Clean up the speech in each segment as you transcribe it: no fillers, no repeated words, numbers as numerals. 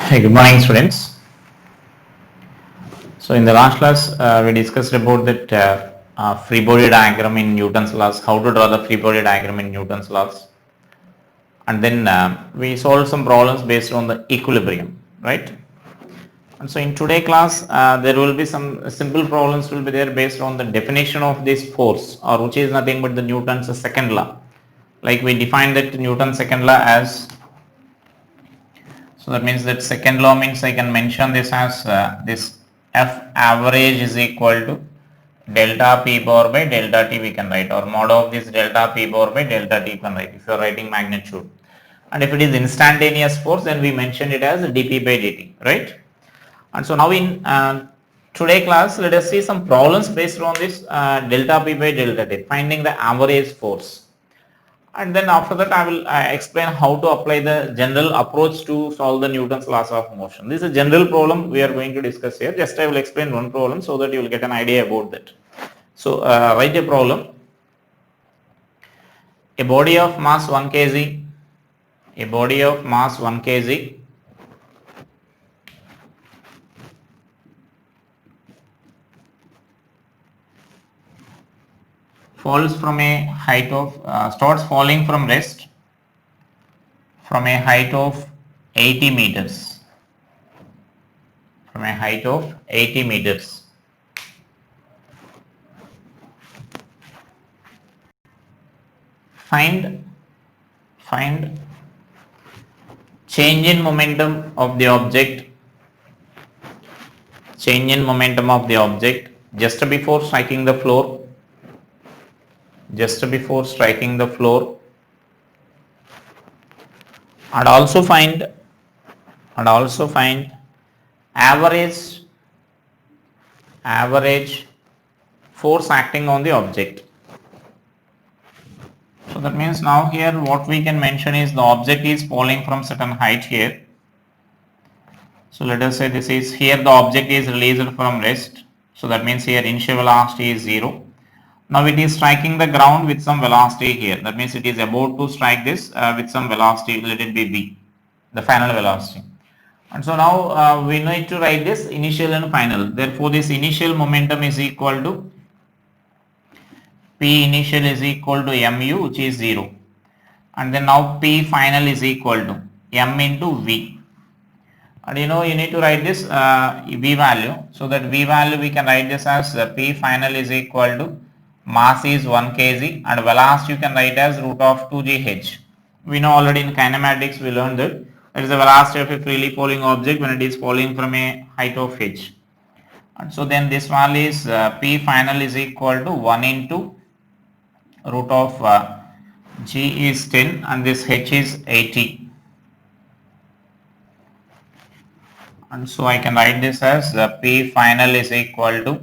Hey, good morning, students. So in the last class, we discussed about that free body diagram in Newton's laws, how to draw the free body diagram in Newton's laws, and then we solved some problems based on the equilibrium, right? And so in today class, there will be some simple problems will be there based on the definition of this force, or which is nothing but the Newton's second law. Like we define that Newton's second law as, so that means that second law means I can mention this as this F average is equal to delta P bar by delta T we can write, or mod of this delta P bar by delta T you can write if you are writing magnitude. And if it is instantaneous force, then we mention it as dP by dt, right? And so now in today class, let us see some problems based on this delta P by delta T, finding the average force. And then after that I will explain how to apply the general approach to solve the Newton's laws of motion. This is a general problem we are going to discuss here. Just I will explain one problem so that you will get an idea about that. So write a problem. A body of mass 1 kg, a body of mass 1 kg falls from a height of, starts falling from rest from a height of 80 meters, from a height of 80 meters. Find change in momentum of the object, change in momentum of the object just before striking the floor, just before striking the floor, and also find average force acting on the object. So that means now here what we can mention is the object is falling from certain height here. So let us say this is here, the object is released from rest. So that means here initial velocity is 0. Now it is striking the ground with some velocity here. That means it is about to strike this with some velocity, let it be v, the final velocity. And so now we need to write this initial and final. Therefore this initial momentum is equal to P initial is equal to mu, which is 0. And then now P final is equal to m into v. And you know you need to write this v value. So that v value we can write this as P final is equal to mass is 1 kg and velocity you can write as root of 2gh. We know already in kinematics we learned that there is a velocity of a freely falling object when it is falling from a height of h. And so then this value is P final is equal to 1 into root of g is 10 and this h is 80. And so I can write this as P final is equal to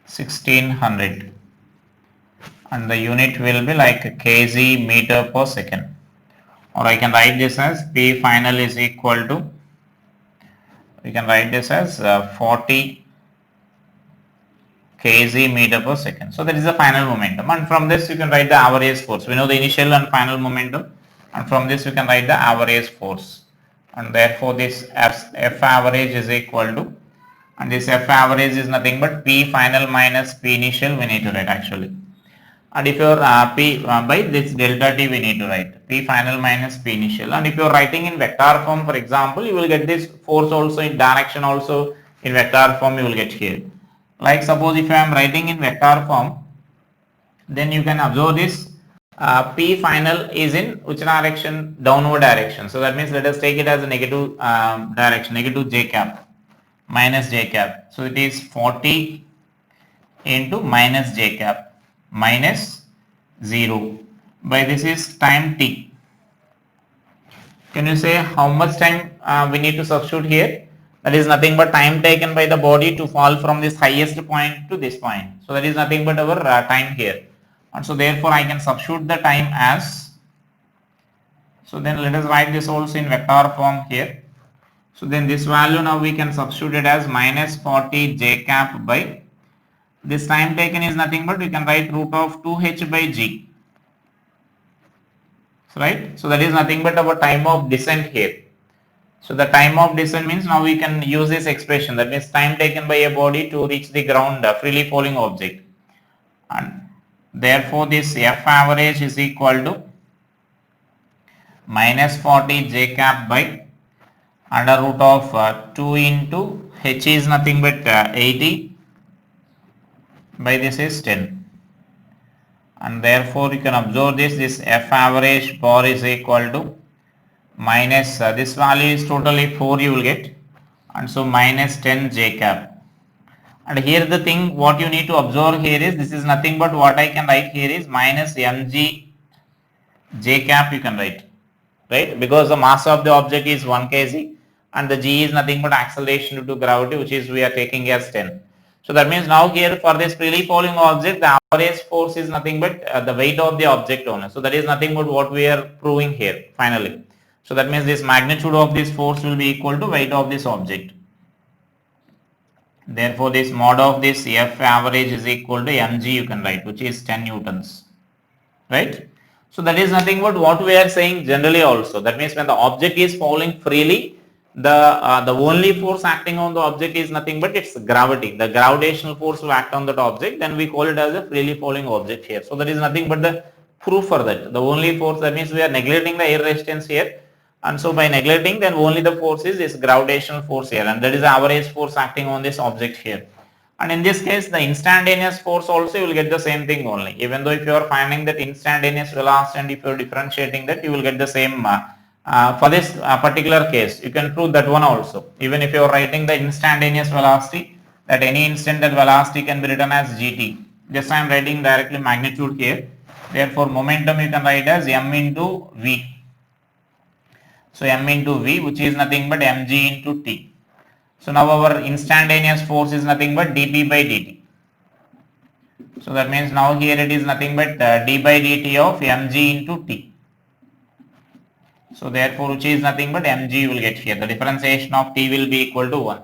1600 and the unit will be like kg meter per second, or I can write this as P final is equal to, we can write this as 40 kg meter per second. So that is the final momentum, and from this you can write the average force. We know the initial and final momentum, and from this you can write the average force, and therefore this F average is equal to, and this F average is nothing but P final minus P initial we need to write actually. And if you are P by this delta T we need to write P final minus P initial. And if you are writing in vector form, for example, you will get this force also in direction also in vector form you will get here. Like suppose if I am writing in vector form, then you can observe this P final is in which direction? Downward direction. So that means let us take it as a negative direction, negative j cap, minus j cap. So it is 40 into minus j cap minus 0 by this is time t. Can you say how much time we need to substitute here? That is nothing but time taken by the body to fall from this highest point to this point. So that is nothing but our time here. And so therefore I can substitute the time as, so then let us write this also in vector form here. So then this value now we can substitute it as minus 40 j cap by, this time taken is nothing but we can write root of 2h by g. right? So that is nothing but our time of descent here. So the time of descent means now we can use this expression, that means time taken by a body to reach the ground, freely falling object, and therefore this F average is equal to minus 40 j cap by under root of 2 into h is nothing but 80 by this is 10, and therefore you can observe this F average bar is equal to minus this value is totally 4 you will get, and so minus 10 j cap. And here the thing what you need to observe here is this is nothing but what I can write here is minus mg j cap you can write, right, because the mass of the object is 1 kg and the g is nothing but acceleration due to gravity, which is we are taking as 10. So that means now here for this freely falling object the average force is nothing but the weight of the object only. So that is nothing but what we are proving here finally. So that means this magnitude of this force will be equal to weight of this object. Therefore this mod of this F average is equal to mg you can write, which is 10 newtons, right? So that is nothing but what we are saying generally also. That means when the object is falling freely, the only force acting on the object is nothing but its gravity. The gravitational force will act on that object, then we call it as a freely falling object here. So that is nothing but the proof for that. The only force, that means we are neglecting the air resistance here, and so by neglecting then only the force is this gravitational force here, and that is the average force acting on this object here. And in this case the instantaneous force also you will get the same thing only, even though if you are finding that instantaneous velocity and if you are differentiating that you will get the same for this particular case you can prove that one also. Even if you are writing the instantaneous velocity, at any instant that velocity can be written as gt. Just I am writing directly magnitude here. Therefore momentum you can write as m into v. So m into v, which is nothing but mg into t. So now our instantaneous force is nothing but dp by dt. So that means now here it is nothing but d by dt of mg into t. So therefore which is nothing but mg you will get here. The differentiation of t will be equal to 1.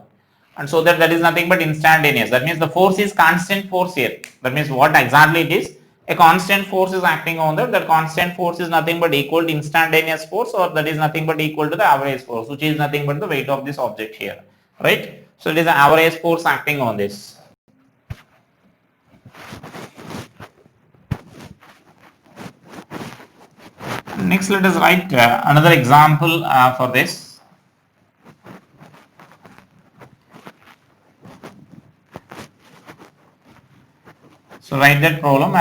And so that is nothing but instantaneous. That means the force is constant force here. That means what exactly it is? A constant force is acting on that. That constant force is nothing but equal to instantaneous force, or that is nothing but equal to the average force, which is nothing but the weight of this object here. Right? So it is the average force acting on this. Next let us write another example for this. So write that problem.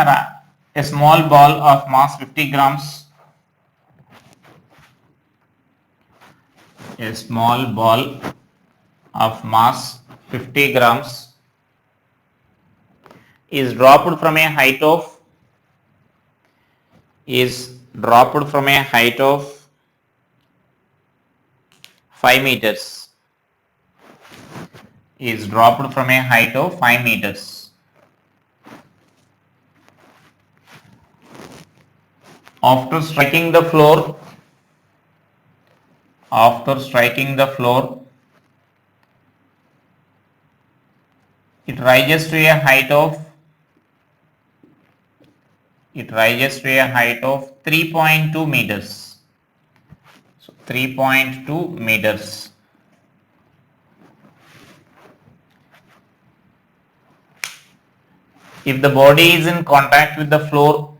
A small ball of mass 50 grams. A small ball of mass 50 grams is dropped from a height of 5 meters. Is dropped from a height of 5 meters. After striking the floor, it rises to a height of 3.2 meters. So 3.2 meters. If the body is in contact with the floor,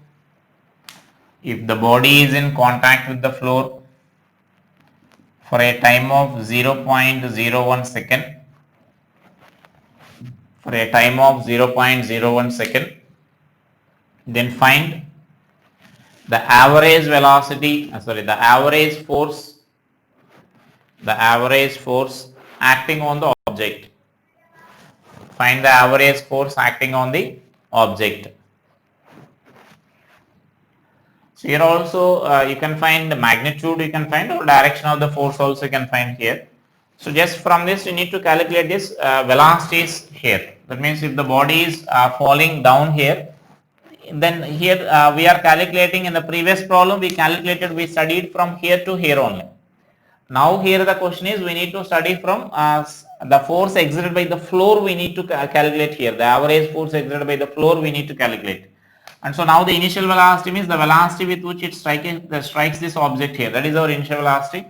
for a time of 0.01 second, then find the average velocity, the average force acting on the object. Find the average force acting on the object. So here also you can find the magnitude, you can find, or direction of the force also you can find here. So just from this you need to calculate this velocities here. That means if the body is falling down here, then here we are calculating. In the previous problem we studied from here to here only. Now here the question is we need to study from the force exerted by the floor we need to calculate here. The average force exerted by the floor we need to calculate. And so now the initial velocity means the velocity with which it strikes this object here. That is our initial velocity.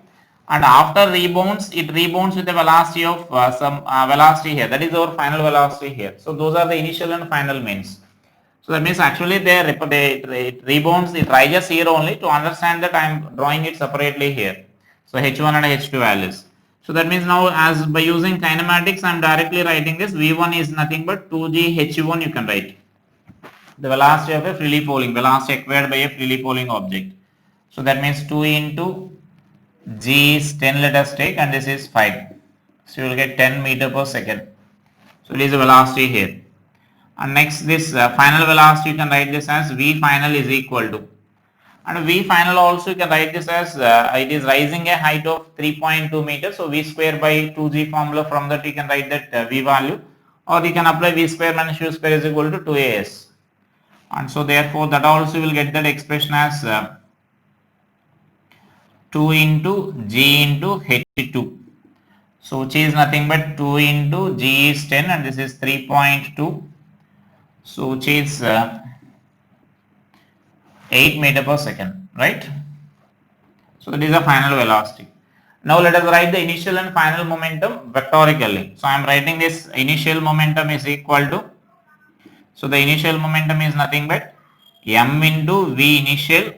And after rebounds, it rebounds with a velocity of some velocity here. That is our final velocity here. So those are the initial and final means. So that means actually it rebounds, it rises here only. To understand that I am drawing it separately here. So H1 and H2 values. So that means now as by using kinematics I am directly writing this. V1 is nothing but 2g H1 you can write. The velocity of a freely falling, velocity acquired by a freely falling object. So that means 2 into g is 10, let us take, and this is 5. So you will get 10 meter per second. So it is a velocity here. And next this final velocity you can write this as v final is equal to, and v final also you can write this as it is rising a height of 3.2 meters. So v square by 2g formula, from that you can write that v value, or you can apply v square minus u square is equal to 2as. And so therefore that also will get that expression as 2 into g into h2. So which is nothing but 2 into g is 10 and this is 3.2. So which is 8 meter per second, right? So that is the final velocity. Now let us write the initial and final momentum vectorically. So I am writing this initial momentum is equal to, so the initial momentum is nothing but m into v initial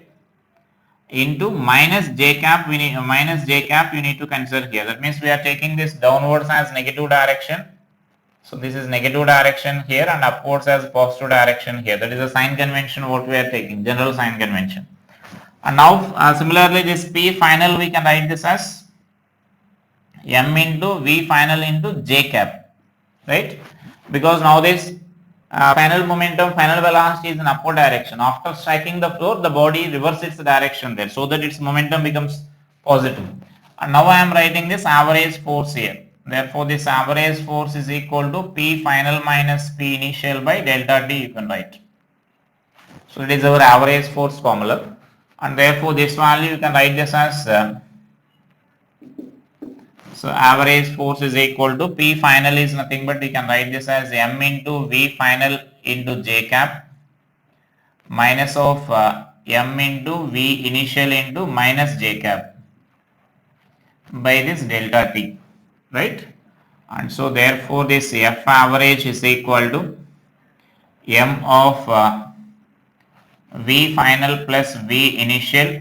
into minus j cap, you need to consider here. That means we are taking this downwards as negative direction. So this is negative direction here and upwards as positive direction here. That is a sign convention what we are taking, general sign convention. And now similarly this P final we can write this as m into v final into j cap, right? Because now this final momentum, final velocity is in upward direction. After striking the floor, the body reverses its direction there, so that its momentum becomes positive. And now I am writing this average force here. Therefore, this average force is equal to P final minus P initial by delta T, you can write. So it is our average force formula, and therefore this value you can write this as so average force is equal to P final is nothing but we can write this as m into V final into j cap minus of m into V initial into minus j cap by this delta T, right? And so therefore this F average is equal to m of V final plus V initial.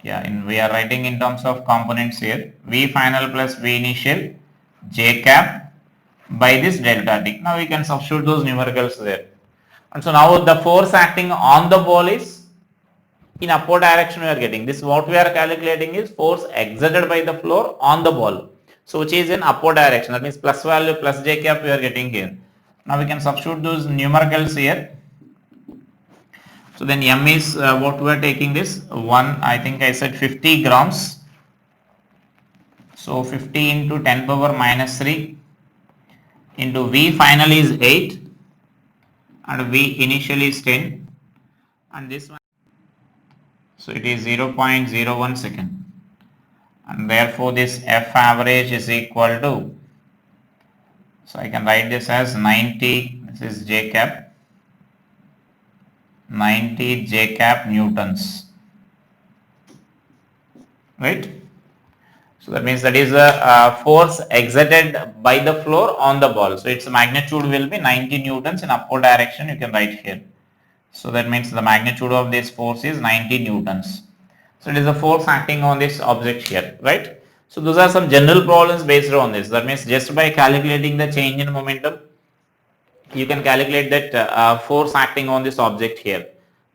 We are writing in terms of components here. V final plus V initial j cap by this delta T. Now we can substitute those numericals there. And so now the force acting on the ball is in upward direction we are getting. This what we are calculating is force exerted by the floor on the ball. So which is in upward direction. That means plus value plus j cap we are getting here. Now we can substitute those numericals here. So then m is what we are taking this 1, I think I said 50 grams. So 50 into 10 power minus 3 into V final is 8 and V initial is 10 and this one. So it is 0.01 second, and therefore this F average is equal to, so I can write this as 90, this is j cap, 90 j cap newtons, right? So that means that is a force exerted by the floor on the ball. So its magnitude will be 90 newtons in upward direction, you can write here. So that means the magnitude of this force is 90 newtons. So it is a force acting on this object here, right? So those are some general problems based on this. That means just by calculating the change in momentum, you can calculate that force acting on this object here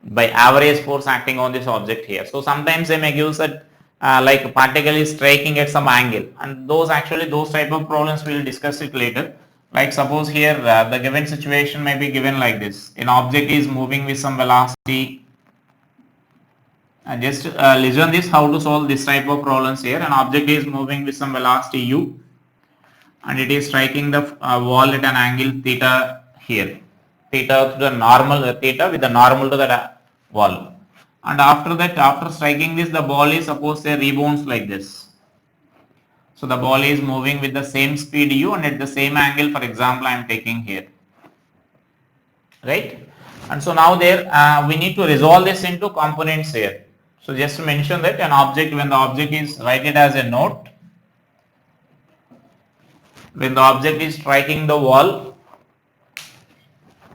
by average force acting on this object here. So sometimes they may give that like a particle is striking at some angle, and those type of problems we will discuss it later. Like suppose here the given situation may be given like this: an object is moving with some velocity. Just listen this how to solve this type of problems here. An object is moving with some velocity u, and it is striking the wall at an angle theta here, theta to the normal theta with the normal to the wall. And after that, after striking this, the ball is suppose say rebounds like this. So the ball is moving with the same speed u and at the same angle, for example I am taking here, right? And so now there we need to resolve this into components here. So just to mention that an object, when the object is, write it as a note, when the object is striking the wall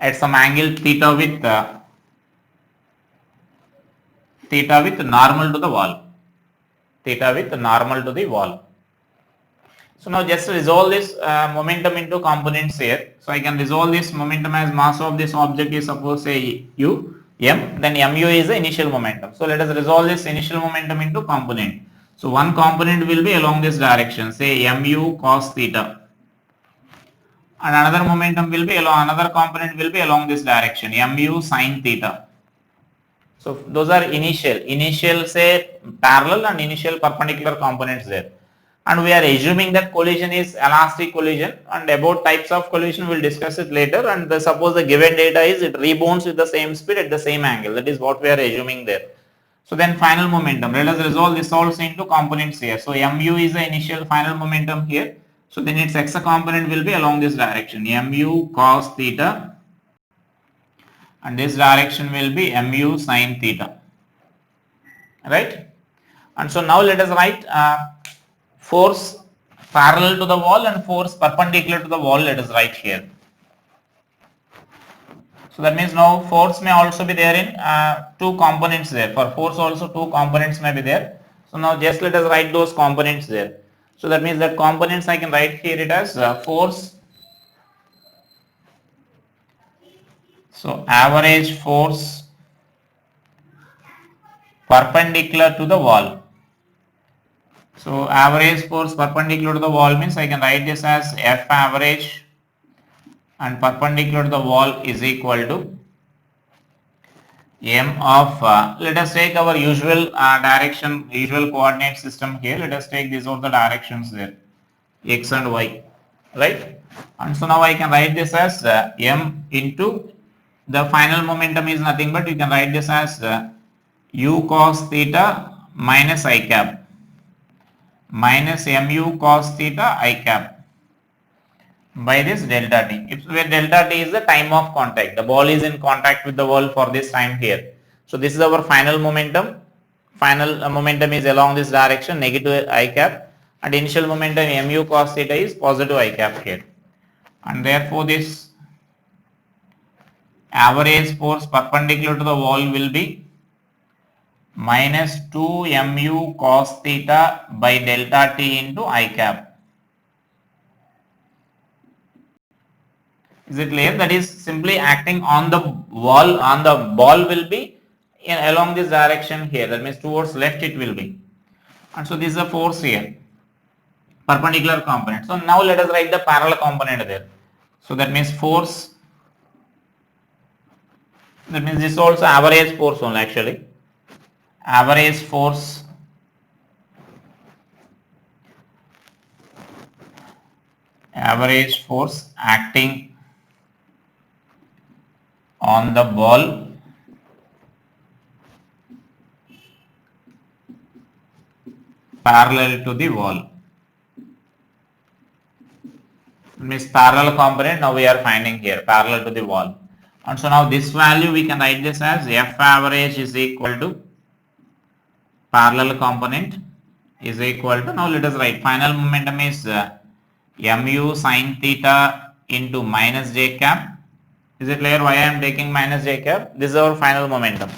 at some angle theta with normal to the wall, theta with normal to the wall. So now just resolve this momentum into components here. So I can resolve this momentum as mass of this object is, suppose say u, m, then mu is the initial momentum. So let us resolve this initial momentum into component. So one component will be along this direction, say mu cos theta, and another momentum will be along, another component will be along this direction, mu sin theta. So those are initial say parallel and initial perpendicular components there. And we are assuming that collision is elastic collision, and about types of collision we will discuss it later. And suppose the given data is it rebounds with the same speed at the same angle, that is what we are assuming there. So then final momentum, let us resolve this also into components here. So mu is the initial final momentum here. So then its x component will be along this direction, mu cos theta, and this direction will be mu sin theta, right? And so now let us write force parallel to the wall and force perpendicular to the wall, let us write here. So that means now force may also be there in two components there. For force also two components may be there. So now just let us write those components there. So that means that components I can write here it as force. So average force perpendicular to the wall. So average force perpendicular to the wall means I can write this as F average, and perpendicular to the wall is equal to m of let us take our usual direction, usual coordinate system here. Let us take these are the directions there, x and y, right? And so now I can write this as m into the final momentum is nothing but you can write this as u cos theta minus I cap minus mu cos theta I cap by this delta t. If where delta t is the time of contact, the ball is in contact with the wall for this time here. So this is our final momentum. Final momentum is along this direction, negative I cap, and initial momentum mu cos theta is positive I cap here. And therefore this average force perpendicular to the wall will be minus 2 mu cos theta by delta t into I cap. Is it clear? That is simply acting on the wall, on the ball will be along this direction here. That means towards left it will be. And so this is the force here, perpendicular component. So now let us write the parallel component there. So that means force, that means this is also average force only actually. Average force acting on the ball parallel to the wall. Means parallel component now we are finding here parallel to the wall. And so now this value we can write this as F average is equal to parallel component is equal to, now let us write final momentum is mu sin theta into minus j cap. Is it clear why I am taking minus j cap? This is our final momentum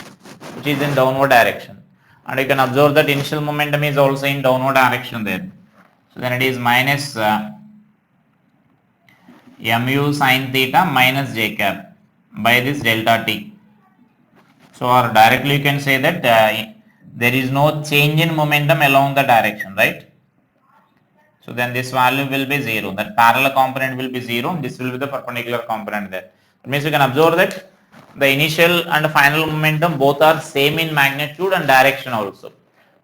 which is in downward direction, and you can observe that initial momentum is also in downward direction there. So then it is minus mu sin theta minus j cap by this delta t. So or directly you can say that there is no change in momentum along the direction, right? So then this value will be 0, that parallel component will be 0, and this will be the perpendicular component there. It means you can observe that the initial and final momentum both are same in magnitude and direction also,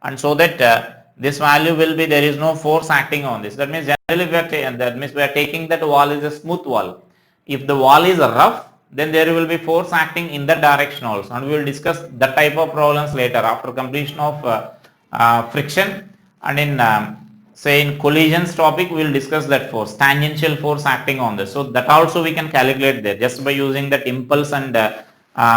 and so that this value will be, there is no force acting on this. That means generally we are taking that wall is a smooth wall. If the wall is rough, then there will be force acting in that direction also, and we will discuss that type of problems later after completion of friction, and in say in collisions topic we will discuss that force, tangential force acting on this. So that also we can calculate there just by using that impulse and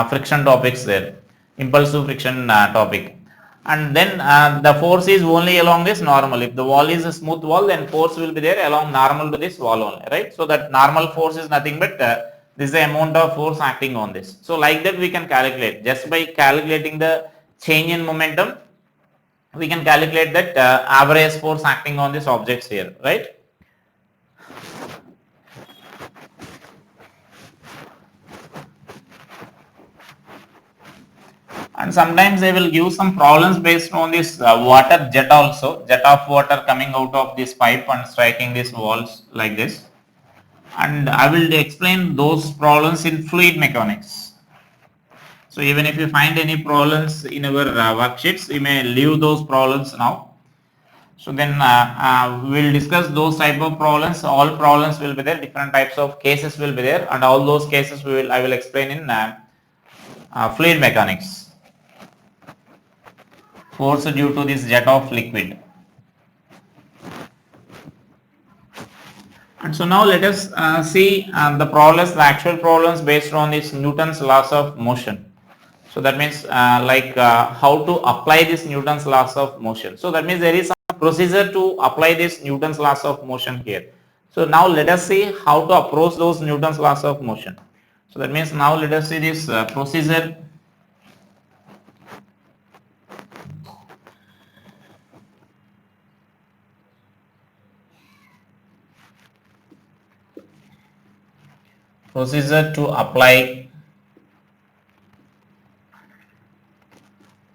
friction topics there, impulsive friction topic. And then the force is only along this normal. If the wall is a smooth wall, then force will be there along normal to this wall only, right? So that normal force is nothing but this is the amount of force acting on this. So like that we can calculate, just by calculating the change in momentum, we can calculate that average force acting on these objects here, right? And sometimes they will give some problems based on this water jet also, jet of water coming out of this pipe and striking these walls like this. And I will explain those problems in fluid mechanics. So even if you find any problems in our worksheets, you may leave those problems now. So then we will discuss those type of problems. All problems will be there, different types of cases will be there, and all those cases I will explain in fluid mechanics. Force due to this jet of liquid. And so now let us see the problems, the actual problems based on this Newton's laws of motion. So that means how to apply this Newton's laws of motion. So that means there is some procedure to apply this Newton's laws of motion here. So now let us see how to approach those Newton's laws of motion. So that means now let us see this procedure. Procedure to apply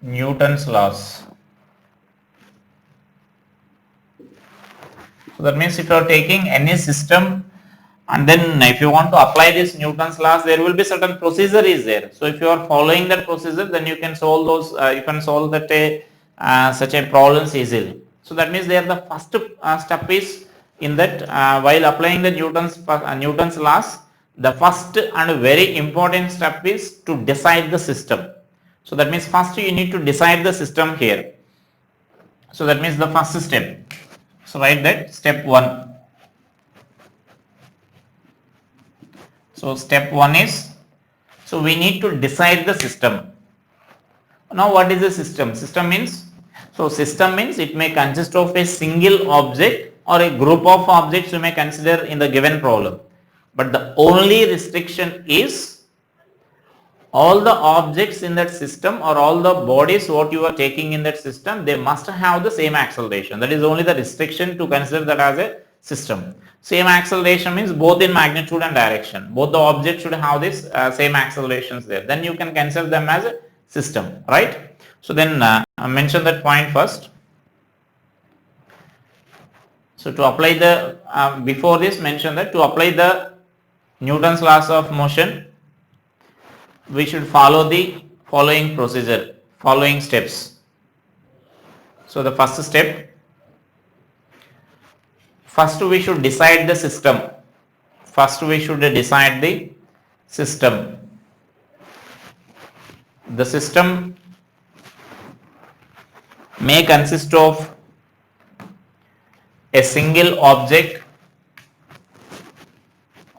Newton's laws. So that means if you are taking any system and then if you want to apply this Newton's laws, there will be certain procedure is there. So if you are following that procedure, then you can solve those, you can solve that such a problems easily. So that means there the first step is in that while applying the Newton's laws, the first and very important step is to decide the system. So that means first you need to decide the system here. So that means the first step. So write that step 1. So step 1 is, so we need to decide the system. Now what is the system? System means, so system means it may consist of a single object or a group of objects you may consider in the given problem. But the only restriction is all the objects in that system or all the bodies what you are taking in that system, they must have the same acceleration. That is only the restriction to consider that as a system. Same acceleration means both in magnitude and direction. Both the objects should have this same accelerations there. Then you can consider them as a system, right? So then mention that point first. So to apply the, before this mention that to apply the Newton's laws of motion, we should follow the following procedure, following steps. So the first step, first we should decide the system. First we should decide the system. The system may consist of a single object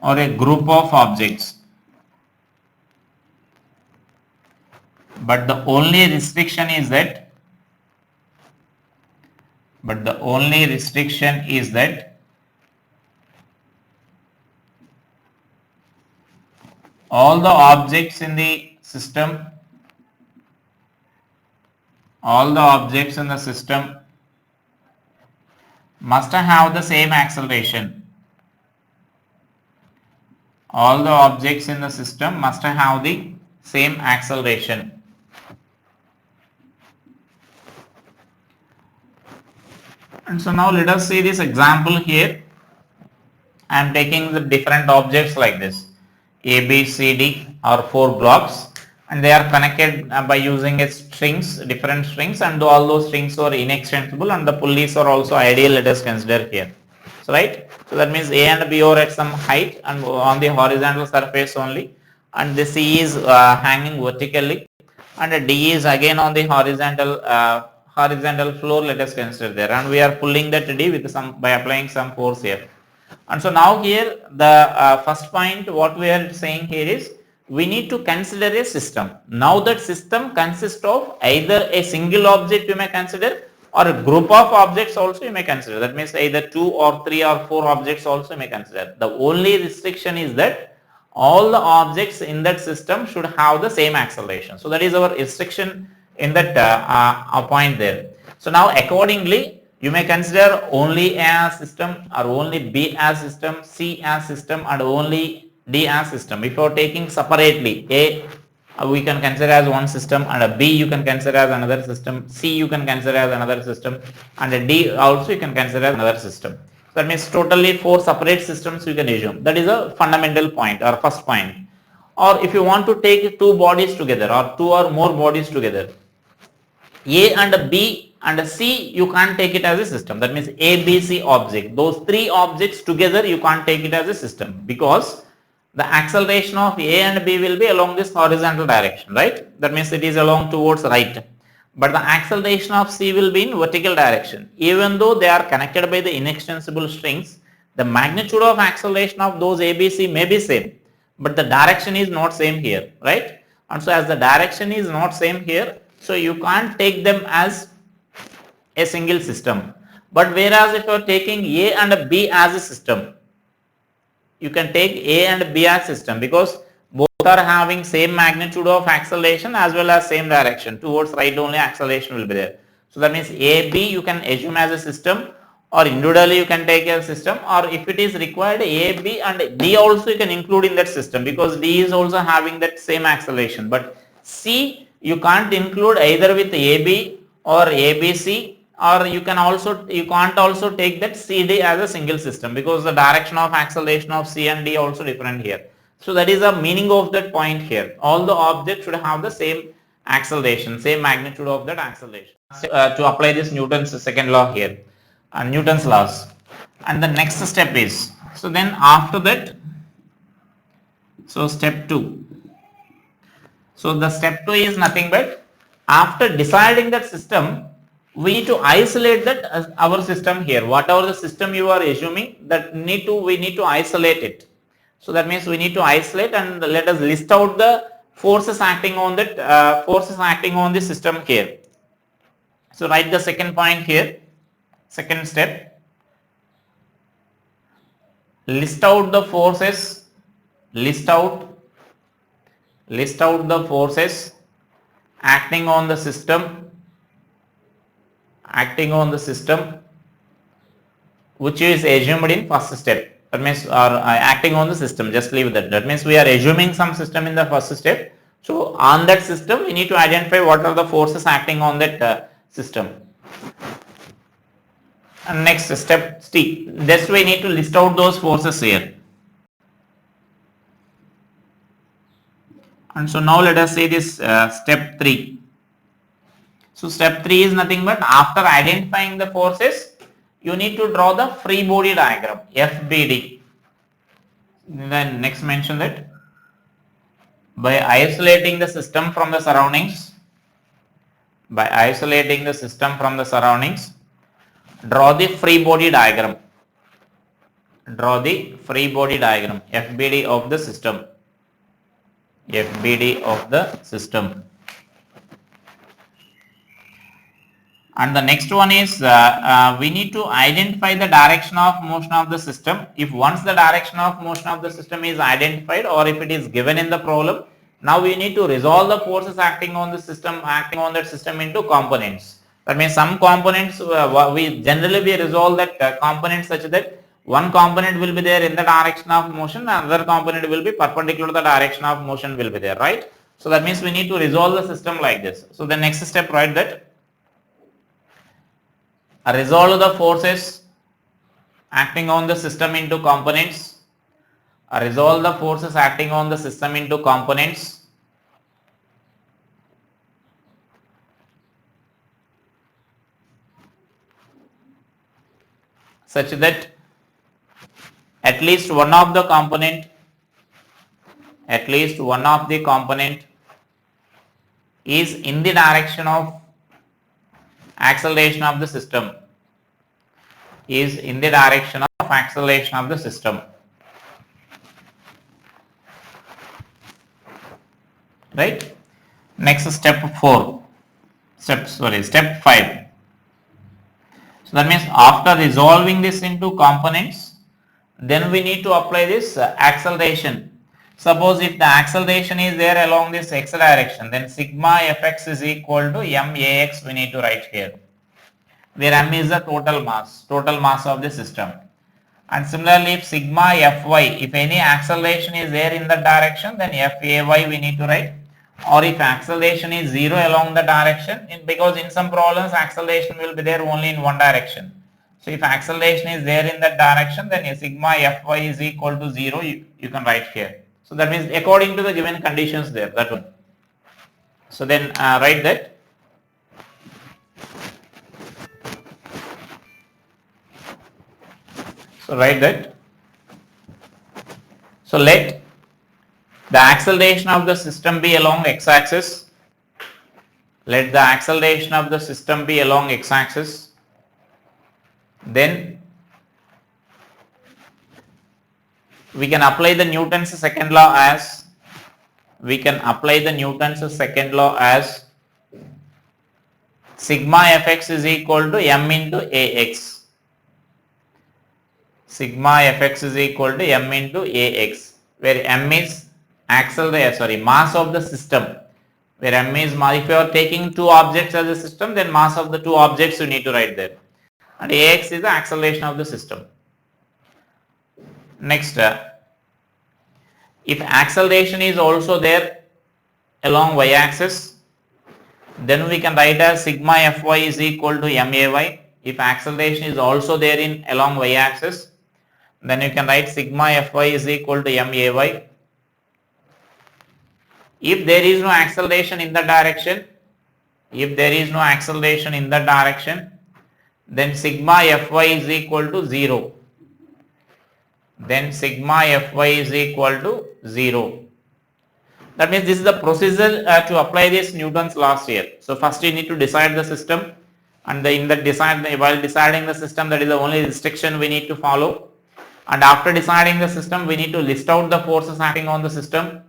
or a group of objects. But the only restriction is that all the objects in the system, must have the same acceleration. All the objects in the system must have the same acceleration. And so now let us see this example here. I am taking the different objects like this. A, B, C, D are 4 blocks and they are connected by using a strings, different strings, and all those strings are inextensible and the pulleys are also ideal, let us consider here. So right, so that means A and B are at some height and on the horizontal surface only, and the C is hanging vertically and D is again on the horizontal floor, let us consider there, and we are pulling that D with by applying some force here. And so now here the first point what we are saying here is we need to consider a system. Now that system consists of either a single object you may consider or a group of objects also you may consider. That means either 2 or 3 or 4 objects also you may consider. The only restriction is that all the objects in that system should have the same acceleration. So that is our restriction in that point there. So now accordingly you may consider only A as system or only B as system, C as system and only D as system. If you are taking separately, A we can consider as one system and a B you can consider as another system, C you can consider as another system and a D also you can consider as another system. So that means totally 4 separate systems you can assume. That is a fundamental point or first point. Or if you want to take 2 bodies together or 2 or more bodies together, A and B and C you can't take it as a system. That means A, B, C object. Those 3 objects together you can't take it as a system because the acceleration of A and B will be along this horizontal direction, right? That means it is along towards right. But the acceleration of C will be in vertical direction. Even though they are connected by the inextensible strings, the magnitude of acceleration of those A, B, C may be same, but the direction is not same here, right? And so as the direction is not same here, so you can't take them as a single system. But whereas if you are taking A and B as a system, you can take A and B as system because both are having same magnitude of acceleration as well as same direction. Towards right only acceleration will be there. So that means A, B you can assume as a system or individually you can take a system, or if it is required A, B and D also you can include in that system because D is also having that same acceleration. But C you can't include either with AB or ABC, or you can't also take that CD as a single system because the direction of acceleration of C and D also different here. So that is the meaning of that point here. All the objects should have the same acceleration, same magnitude of that acceleration. To apply this Newton's second law here, Newton's laws. And the next step is, so then after that, so step 2. So the step 2 is nothing but after deciding that system, we need to isolate that as our system here. Whatever the system you are assuming, that we need to isolate it. So that means we need to isolate and let us list out the forces acting on that forces acting on the system here. So write the second point here. Second step, list out the forces. List out the forces acting on the system which is assumed in first step. That means acting on the system, just leave that. That means we are assuming some system in the first step. So on that system we need to identify what are the forces acting on that system. And next step C, this we need to list out those forces here. And so now let us say this step 3. So step 3 is nothing but after identifying the forces, you need to draw the free body diagram, FBD. Then next mention that by isolating the system from the surroundings, draw the free body diagram. FBD of the system. And the next one is we need to identify the direction of motion of the system. If once the direction of motion of the system is identified, or if it is given in the problem, now we need to resolve the forces acting on that system into components. That means some components we resolve that components such that one component will be there in the direction of motion, another component will be perpendicular to the direction of motion will be there, right? So that means we need to resolve the system like this. So the next step, write that resolve the forces acting on the system into components. Resolve the forces acting on the system into components. Such that at least one of the component is in the direction of acceleration of the system. right? Next step 4, step 5. So that means after resolving this into components, then we need to apply this acceleration. Suppose if the acceleration is there along this x direction, then sigma fx is equal to max we need to write here, where m is the total mass of the system. And similarly, if sigma fy, if any acceleration is there in that direction, then fay we need to write. Or if acceleration is 0 along the direction, because in some problems acceleration will be there only in one direction. So if acceleration is there in that direction, then sigma fy is equal to 0, you can write here. So that means according to the given conditions there, that one. So then write that. So write that. So let the acceleration of the system be along x-axis. Let the acceleration of the system be along x-axis. Then we can apply the Newton's second law as sigma fx is equal to m into ax. Sigma fx is equal to m into ax, where m is mass of the system, where m is if you are taking two objects as a system, then mass of the two objects you need to write there, and ax is the acceleration of the system. Next, if acceleration is also there along y-axis, then we can write as sigma fy is equal to may. If acceleration is also there in along y-axis, then you can write sigma fy is equal to may. If there is no acceleration in the direction, then sigma fy is equal to 0. That means this is the procedure to apply this Newton's laws here. So first you need to decide the system, and while deciding the system, that is the only restriction we need to follow. And after deciding the system, we need to list out the forces acting on the system.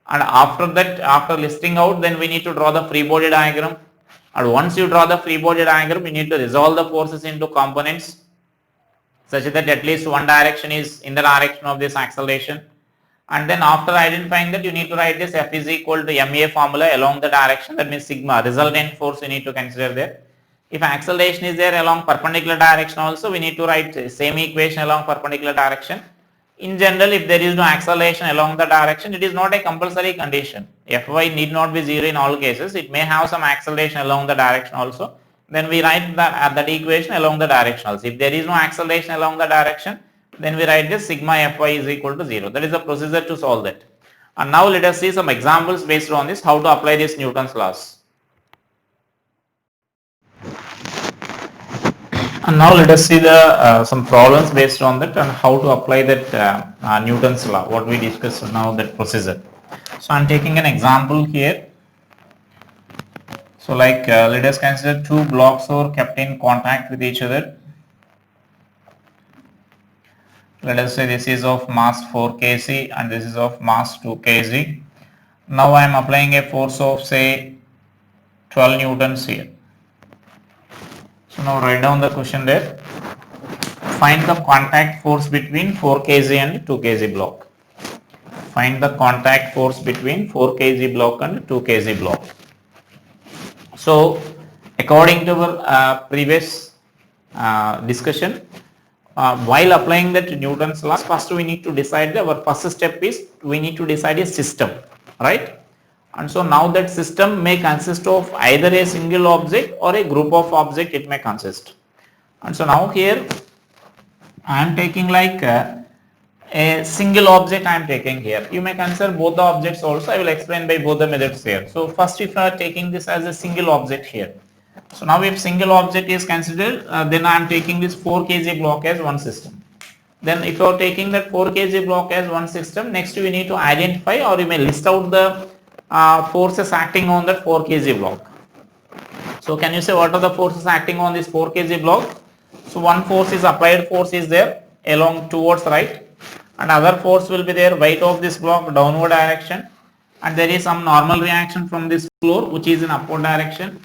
And after that, after listing out, then we need to draw the free body diagram. And once you draw the free body diagram, you need to resolve the forces into components, such that at least one direction is in the direction of this acceleration. And then after identifying that, you need to write this F is equal to ma formula along the direction, that means sigma, resultant force you need to consider there. If acceleration is there along perpendicular direction also, we need to write same equation along perpendicular direction. In general, if there is no acceleration along the direction, it is not a compulsory condition. Fy need not be 0 in all cases. It may have some acceleration along the direction also. Then we write that equation along the direction also. If there is no acceleration along the direction, then we write this sigma fy is equal to 0. That is the procedure to solve that. And now let us see some examples based on this, how to apply this Newton's laws. And now let us see the some problems based on that and how to apply that Newton's law, what we discussed now, that procedure. So I am taking an example here. So like let us consider two blocks are kept in contact with each other. Let us say this is of mass 4 kg and this is of mass 2 kg. Now I am applying a force of say 12 newtons here. So now write down the question there. Find the contact force between 4 kg and 2 kg block. Find the contact force between 4 kg block and 2 kg block. So according to our previous discussion, while applying that Newton's law, first we need to decide our first step is we need to decide a system, right? And so now that system may consist of either a single object or a group of object it may consist. And so now here I am taking like a single object I am taking here. You may consider both the objects also. I will explain by both the methods here. So first if I are taking this as a single object here. So now if single object is considered, then I am taking this 4 kg block as one system. Then if you are taking that 4 kg block as one system, next you need to identify or you may list out the forces acting on that 4 kg block. So can you say what are the forces acting on this 4 kg block? So one force is applied force is there along towards right, and other force will be there weight of this block downward direction, and there is some normal reaction from this floor which is in upward direction.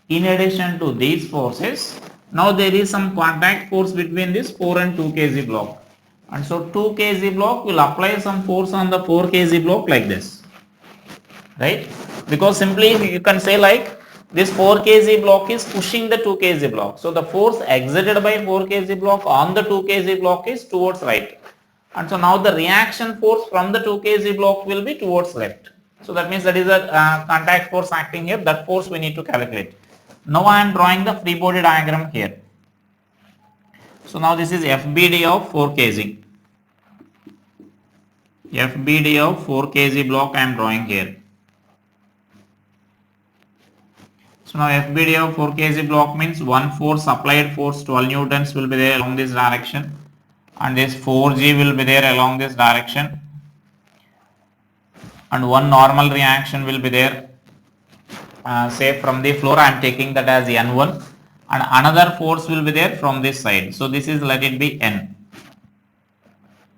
In addition to these forces, now there is some contact force between this 4 and 2 kg block, and so 2 kg block will apply some force on the 4 kg block like this, right? Because simply you can say like this 4 kg block is pushing the 2 kg block, so the force exerted by 4 kg block on the 2 kg block is towards right, and so now the reaction force from the 2 kg block will be towards left. So that means that is a contact force acting here, that force we need to calculate. Now I am drawing the free body diagram here. So now this is FBD of 4 kg. FBD of 4 kg block I am drawing here. So now FBD of 4 kg block means one force, applied force 12 newtons will be there along this direction, and this 4g will be there along this direction, and one normal reaction will be there, say from the floor I am taking that as N1, and another force will be there from this side. So this is, let it be N,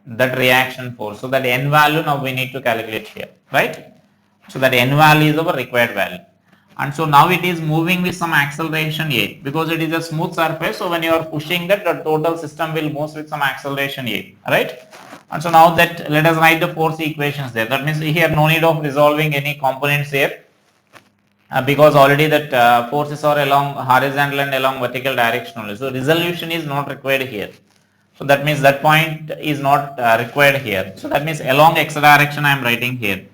that reaction force. So that N value now we need to calculate here, right? So that N value is our required value. And so now it is moving with some acceleration A, because it is a smooth surface. So when you are pushing that, the total system will move with some acceleration A, right? And so now that, let us write the force equations there. That means here no need of resolving any components here, because already that forces are along horizontal and along vertical direction only. So resolution is not required here. So that means that point is not required here. So that means along x direction I am writing here.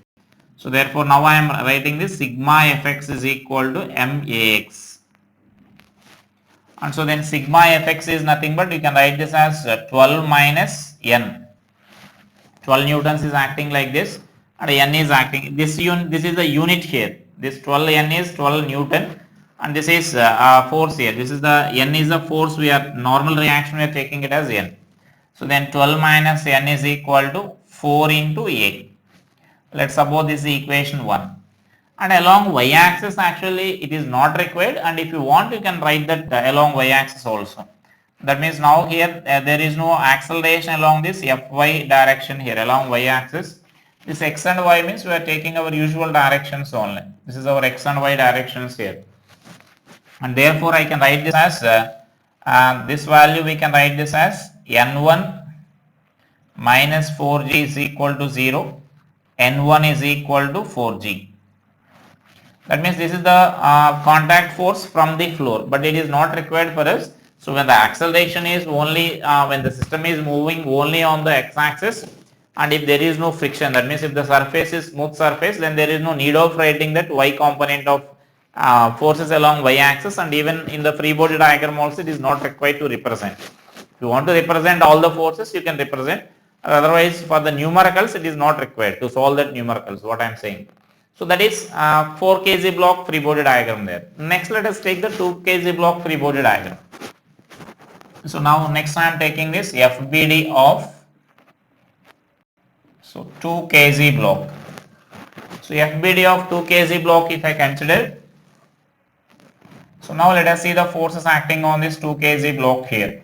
So therefore now I am writing this sigma fx is equal to max, and so then sigma fx is nothing but you can write this as 12 minus n. 12 newtons is acting like this, and n is acting this is the unit here. This 12 n is 12 newton, and this is force here. This is the n is the force, we are normal reaction we are taking it as n. So then 12 minus n is equal to 4 into a. Let's suppose this is equation 1, and along y axis actually it is not required, and if you want you can write that along y axis also. That means now here there is no acceleration along this fy direction here along y axis. This x and y means we are taking our usual directions only. This is our x and y directions here, and therefore I can write this as this value we can write this as n1 minus 4g is equal to 0. N1 is equal to 4g. That means this is the contact force from the floor, but it is not required for us. So when the acceleration is only when the system is moving only on the x-axis, and if there is no friction, that means if the surface is smooth surface, then there is no need of writing that y component of forces along y-axis, and even in the free body diagram also it is not required to represent. If you want to represent all the forces, you can represent. Otherwise, for the numericals, it is not required to solve that numericals, what I am saying. So that is 4 kg block free body diagram there. Next, let us take the 2 kg block free body diagram. So now next I am taking this FBD of 2 kg block. So FBD of 2 kg block if I consider. So now let us see the forces acting on this 2 kg block here.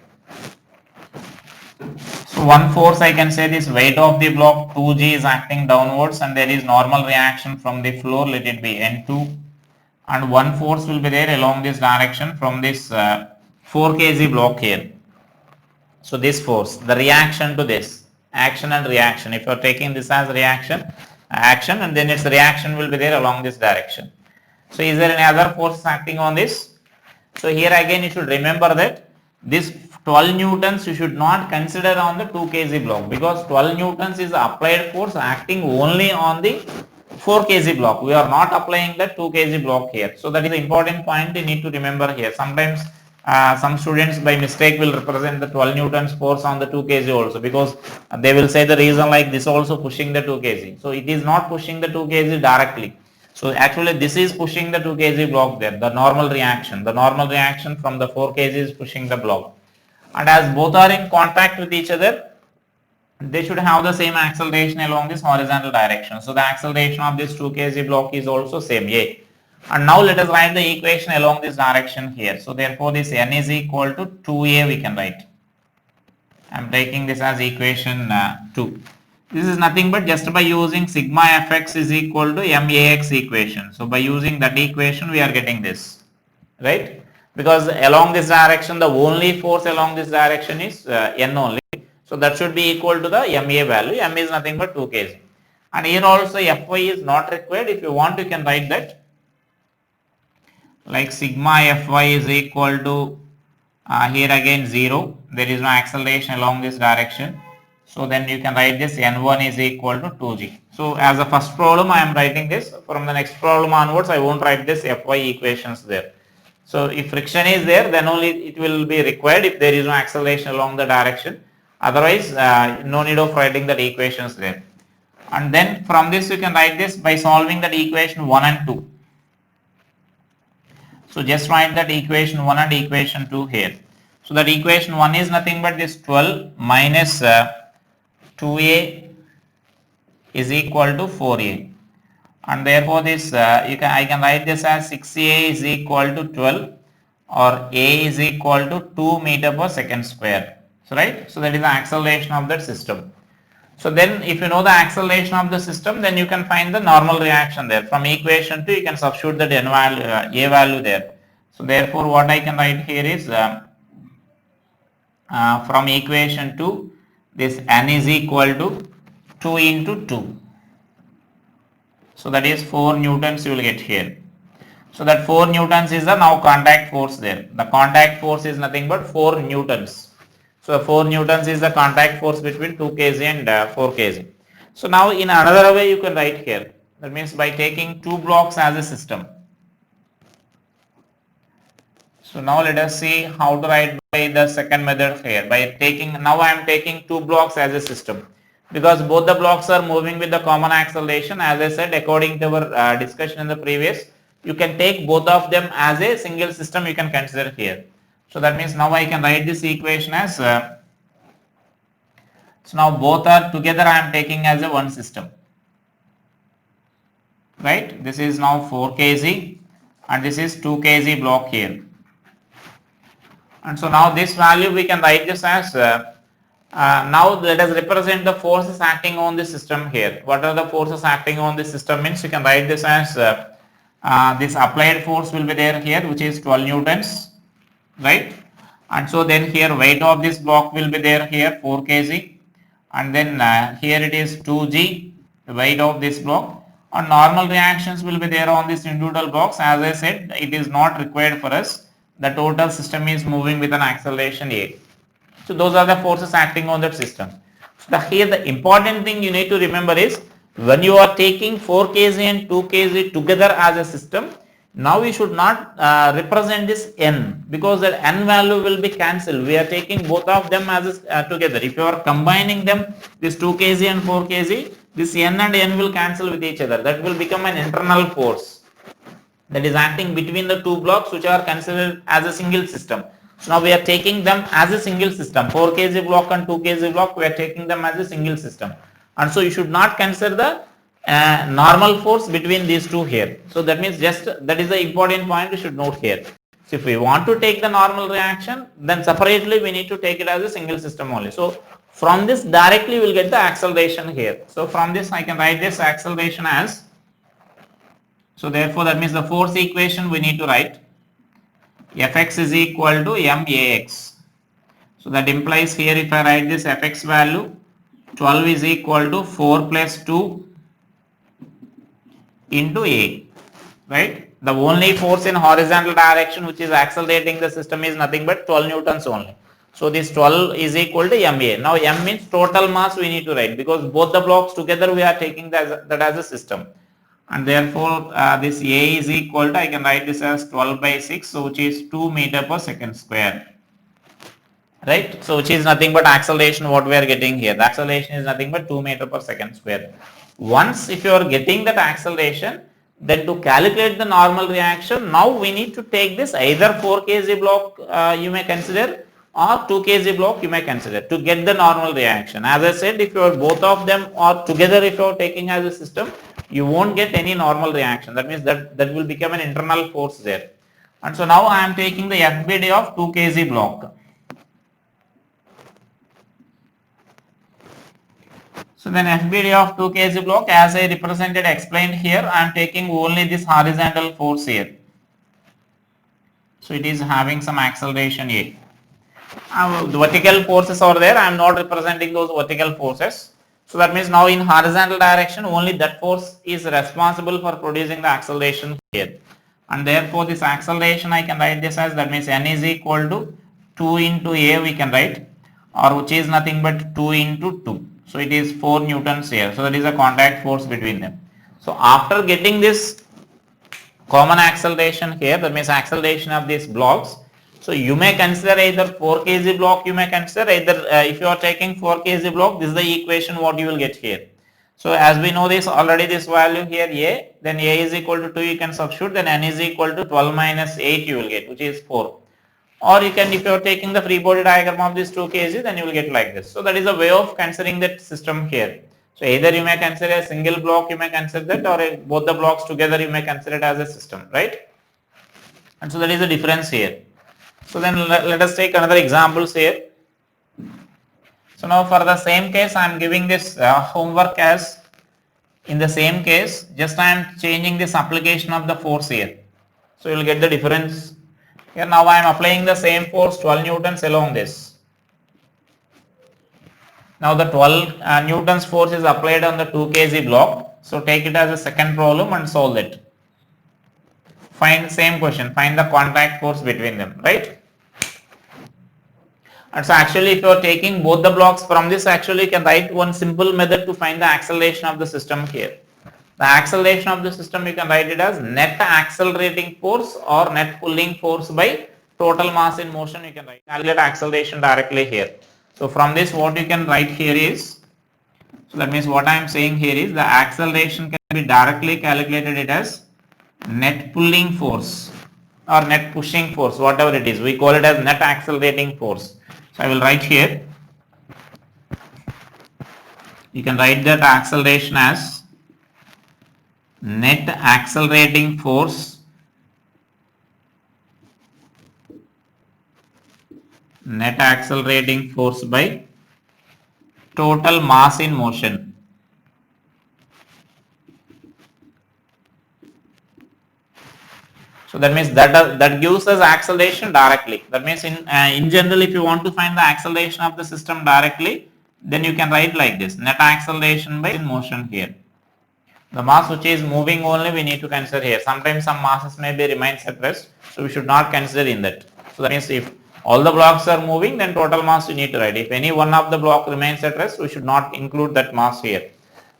So one force I can say this weight of the block 2g is acting downwards, and there is normal reaction from the floor, let it be N2, and one force will be there along this direction from this 4 kg block here. So this force, the reaction to this, action and reaction, if you are taking this as reaction, action, and then its reaction will be there along this direction. So is there any other force acting on this? So here again you should remember that this 12 newtons you should not consider on the 2 kg block, because 12 newtons is the applied force acting only on the 4 kg block. We are not applying the 2 kg block here. So that is the important point you need to remember here. Sometimes some students by mistake will represent the 12 newtons force on the 2 kg also, because they will say the reason like this also pushing the 2 kg. So it is not pushing the 2 kg directly. So actually this is pushing the 2 kg block there, the normal reaction. The normal reaction from the 4 kg is pushing the block. And as both are in contact with each other, they should have the same acceleration along this horizontal direction. So the acceleration of this 2 kg block is also same, A. And now let us write the equation along this direction here. So therefore this n is equal to 2a we can write. I am taking this as equation 2. This is nothing but just by using sigma fx is equal to max equation. So by using that equation we are getting this, right? Because along this direction the only force along this direction is n only. So that should be equal to the ma value. M is nothing but 2 kg. And here also Fy is not required. If you want you can write that like sigma Fy is equal to here again 0. There is no acceleration along this direction. So then you can write this n1 is equal to 2g. So as a first problem I am writing this. From the next problem onwards I won't write this Fy equations there. So if friction is there then only it will be required if there is no acceleration along the direction. Otherwise no need of writing that equations there. And then from this you can write this by solving that equation 1 and 2. So just write that equation 1 and equation 2 here. So that equation 1 is nothing but this 12 minus 2a is equal to 4a. And therefore this I can write this as 6a is equal to 12 or a is equal to 2 meter per second square. So right. So that is the acceleration of that system. So then if you know the acceleration of the system then you can find the normal reaction there. From equation 2 you can substitute the n value, a value there. So therefore what I can write here is from equation 2 this n is equal to 2 into 2. So that is 4 newtons you will get here. So that 4 newtons is the now contact force there. The contact force is nothing but 4 newtons. So 4 newtons is the contact force between 2 kg and 4 kg. So now in another way you can write here. That means by taking 2 blocks as a system. So now let us see how to write by the second method here. By taking, now I am taking 2 blocks as a system. Because both the blocks are moving with the common acceleration, as I said according to our discussion in the previous, you can take both of them as a single system you can consider here. So that means now I can write this equation as, so now both are together I am taking as a one system. Right, this is now 4 kg and this is 2 kg block here. And so now this value we can write this as, now let us represent the forces acting on the system here. What are the forces acting on the system means you can write this as, this applied force will be there here which is 12 newtons. Right, and so then here weight of this block will be there here 4 kg and then here it is 2g the weight of this block, and normal reactions will be there on this individual blocks. As I said it is not required for us, the total system is moving with an acceleration a. So those are the forces acting on that system. So here the important thing you need to remember is when you are taking 4 kg and 2 kg together as a system, now we should not represent this n because that n value will be cancelled. We are taking both of them as together. If you are combining them, this 2 kg and 4 kg, this n and n will cancel with each other. That will become an internal force that is acting between the two blocks which are considered as a single system. So now we are taking them as a single system. 4 kg block and 2 kg block, we are taking them as a single system. And so you should not consider the normal force between these two here. So that means just that is the important point you should note here. So if we want to take the normal reaction, then separately we need to take it as a single system only. So from this directly we will get the acceleration here. So from this I can write this acceleration as, so therefore that means the force equation we need to write Fx is equal to max. So that implies here if I write this Fx value 12 is equal to 4 plus 2 into a, right? The only force in horizontal direction which is accelerating the system is nothing but 12 newtons only. So this 12 is equal to ma. Now m means total mass we need to write because both the blocks together we are taking that as a system. And therefore this a is equal to, I can write this as 12 by 6, so which is 2 meter per second square. Right, so which is nothing but acceleration what we are getting here. The acceleration is nothing but 2 meter per second square. Once if you are getting that acceleration, then to calculate the normal reaction, now we need to take this either 4 kg block you may consider or 2 kg block you may consider to get the normal reaction. As I said, if you are both of them or together if you are taking as a system, you won't get any normal reaction. That means that will become an internal force there. And so now I am taking the FBD of 2 kg block. So then FBD of 2 kg block, as I represented explained here, I am taking only this horizontal force here. So it is having some acceleration A. The vertical forces are there, I am not representing those vertical forces. So that means now in horizontal direction only that force is responsible for producing the acceleration here. And therefore this acceleration I can write this as, that means N is equal to 2 into A we can write, or which is nothing but 2 into 2. So it is 4 newtons here. So that is a contact force between them. So after getting this common acceleration here, that means acceleration of these blocks. So you may consider either 4 kg block, you may consider either if you are taking 4 kg block, this is the equation what you will get here. So as we know this already, this value here A, then A is equal to 2 you can substitute, then N is equal to 12 minus 8 you will get, which is 4. Or you can, if you are taking the free body diagram of this 2 kg, then you will get like this. So that is a way of considering that system here. So either you may consider a single block, you may consider that, or both the blocks together you may consider it as a system, right? And so that is the difference here. So then let us take another examples here. So now for the same case I am giving this homework as, in the same case just I am changing this application of the force here. So you will get the difference. Here now I am applying the same force 12 newtons along this. Now the 12 newtons force is applied on the 2 kg block. So take it as a second problem and solve it. Find same question, find the contact force between them, right? And so actually if you are taking both the blocks from this, actually you can write one simple method to find the acceleration of the system here. The acceleration of the system you can write it as net accelerating force or net pulling force by total mass in motion. You can write, calculate acceleration directly here. So from this what you can write here is, so that means what I am saying here is the acceleration can be directly calculated it as net pulling force or net pushing force, whatever it is, we call it as net accelerating force. So I will write here, you can write that acceleration as net accelerating force by total mass in motion. So that means that gives us acceleration directly. That means in general, if you want to find the acceleration of the system directly, then you can write like this, net acceleration by motion here. The mass which is moving only we need to consider here. Sometimes some masses may be remains at rest, so we should not consider in that. So that means if all the blocks are moving, then total mass you need to write. If any one of the block remains at rest, we should not include that mass here.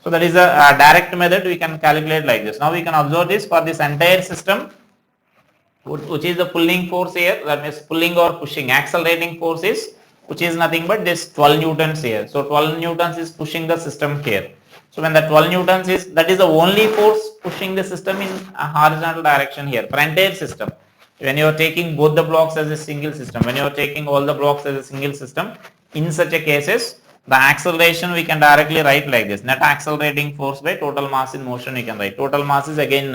So that is a direct method we can calculate like this. Now we can observe this for this entire system, which is the pulling force here, that means pulling or pushing. Accelerating force is, which is nothing but this 12 newtons here. So 12 newtons is pushing the system here. So when the 12 newtons is, that is the only force pushing the system in a horizontal direction here for entire system. When you are taking both the blocks as a single system, when you are taking all the blocks as a single system, in such a cases, the acceleration we can directly write like this, net accelerating force by total mass in motion we can write. Total mass is again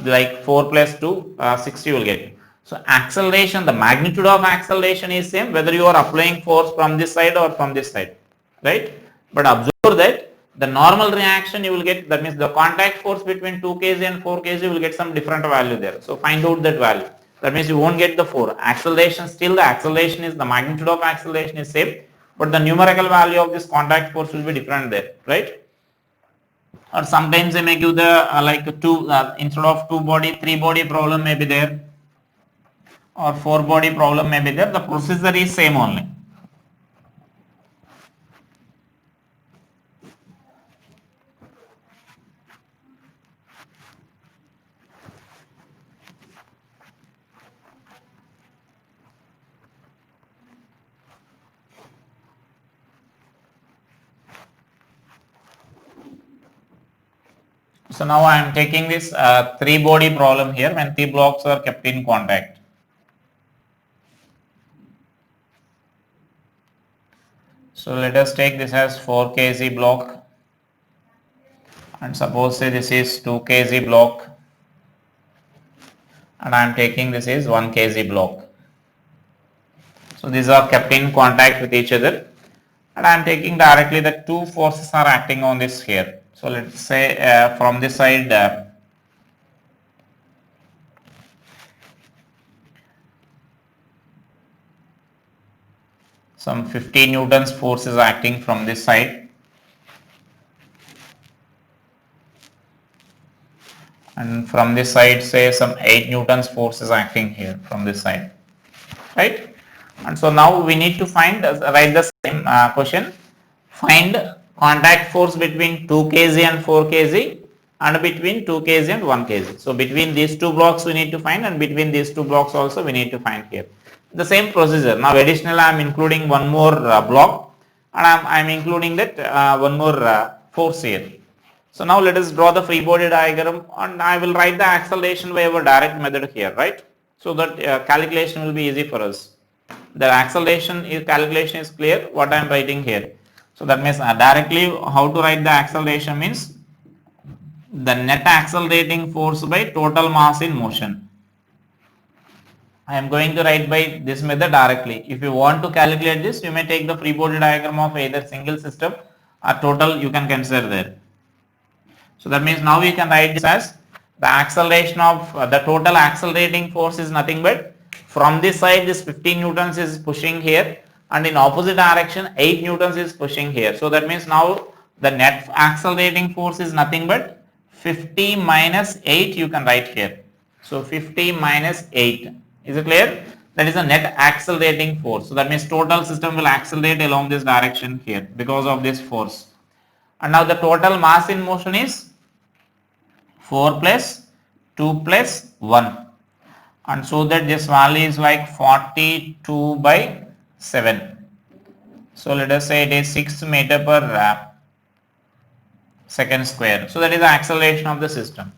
like 4 plus 2, 6 you will get. So acceleration, the magnitude of acceleration is same whether you are applying force from this side or from this side, right? But observe that the normal reaction you will get, that means the contact force between 2 kg and 4 kg will get some different value there. So find out that value. That means you won't get the 4. Acceleration, still the acceleration is, the magnitude of acceleration is same, but the numerical value of this contact force will be different there, right? Or sometimes they may give the like two instead of 2 body 3 body problem may be there, or 4 body problem may be there. The procedure is same only. So now I am taking this 3 body problem here when 3 blocks are kept in contact. So let us take this as 4 kg block, and suppose say this is 2 kg block, and I am taking this is 1 kg block. So these are kept in contact with each other. and I am taking directly the two forces are acting on this here. So let's say from this side some 50 newtons force is acting from this side, and from this side say some 8 newtons force is acting here from this side, right? And so now we need to find write the same question, find contact force between 2 kg and 4 kg and between 2 kg and 1 kg. So between these two blocks we need to find, and between these two blocks also we need to find here. The same procedure. Now additional I am including one more block, and I am including that one more force here. So now let us draw the free body diagram, and I will write the acceleration by our direct method here, right? So that calculation will be easy for us. The acceleration is calculation is clear what I am writing here. So that means directly how to write the acceleration means the net accelerating force by total mass in motion. I am going to write by this method directly. If you want to calculate this, you may take the free body diagram of either single system or total, you can consider there. So that means now we can write this as the acceleration of the total accelerating force is nothing but from this side this 15 newtons is pushing here, and in opposite direction 8 newtons is pushing here. So that means now the net accelerating force is nothing but 50 minus 8 you can write here. So 50 minus 8, is it clear? That is the net accelerating force. So that means total system will accelerate along this direction here because of this force. And now the total mass in motion is 4 plus 2 plus 1, and so that this value is like 42 by 7. So let us say it is 6 meter per second square. So that is the acceleration of the system.